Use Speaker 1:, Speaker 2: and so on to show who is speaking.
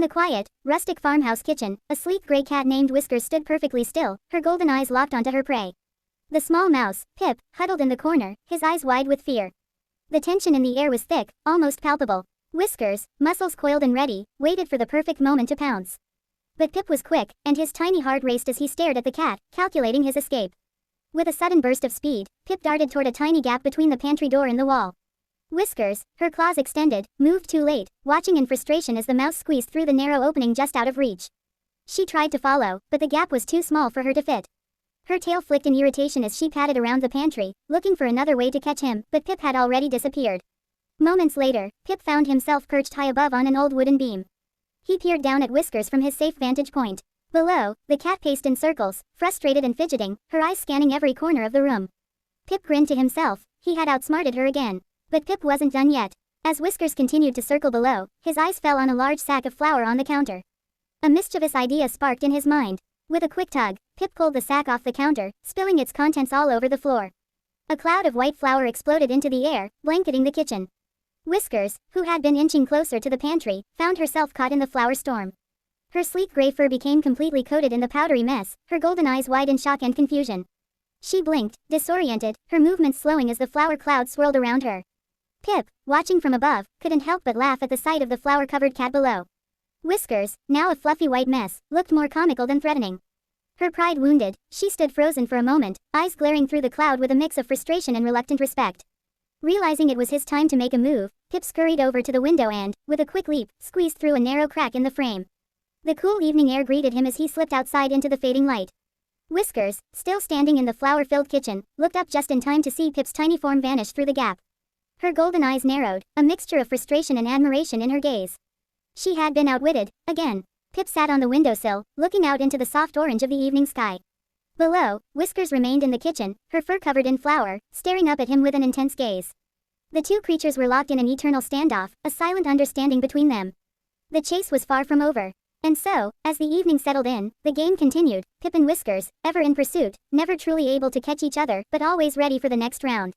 Speaker 1: In the quiet, rustic farmhouse kitchen, a sleek gray cat named Whiskers stood perfectly still, her golden eyes locked onto her prey. The small mouse, Pip, huddled in the corner, his eyes wide with fear. The tension in the air was thick, almost palpable. Whiskers, muscles coiled and ready, waited for the perfect moment to pounce. But Pip was quick, and his tiny heart raced as he stared at the cat, calculating his escape. With a sudden burst of speed, Pip darted toward a tiny gap between the pantry door and the wall. Whiskers, her claws extended, moved too late, watching in frustration as the mouse squeezed through the narrow opening just out of reach. She tried to follow, but the gap was too small for her to fit. Her tail flicked in irritation as she padded around the pantry, looking for another way to catch him, but Pip had already disappeared. Moments later, Pip found himself perched high above on an old wooden beam. He peered down at Whiskers from his safe vantage point. Below, the cat paced in circles, frustrated and fidgeting, her eyes scanning every corner of the room. Pip grinned to himself, he had outsmarted her again. But Pip wasn't done yet. As Whiskers continued to circle below, his eyes fell on a large sack of flour on the counter. A mischievous idea sparked in his mind. With a quick tug, Pip pulled the sack off the counter, spilling its contents all over the floor. A cloud of white flour exploded into the air, blanketing the kitchen. Whiskers, who had been inching closer to the pantry, found herself caught in the flour storm. Her sleek gray fur became completely coated in the powdery mess, her golden eyes wide in shock and confusion. She blinked, disoriented, her movements slowing as the flour cloud swirled around her. Pip, watching from above, couldn't help but laugh at the sight of the flour-covered cat below. Whiskers, now a fluffy white mess, looked more comical than threatening. Her pride wounded, she stood frozen for a moment, eyes glaring through the cloud with a mix of frustration and reluctant respect. Realizing it was his time to make a move, Pip scurried over to the window and, with a quick leap, squeezed through a narrow crack in the frame. The cool evening air greeted him as he slipped outside into the fading light. Whiskers, still standing in the flour-filled kitchen, looked up just in time to see Pip's tiny form vanish through the gap. Her golden eyes narrowed, a mixture of frustration and admiration in her gaze. She had been outwitted, again. Pip sat on the windowsill, looking out into the soft orange of the evening sky. Below, Whiskers remained in the kitchen, her fur covered in flour, staring up at him with an intense gaze. The two creatures were locked in an eternal standoff, a silent understanding between them. The chase was far from over. And so, as the evening settled in, the game continued, Pip and Whiskers, ever in pursuit, never truly able to catch each other, but always ready for the next round.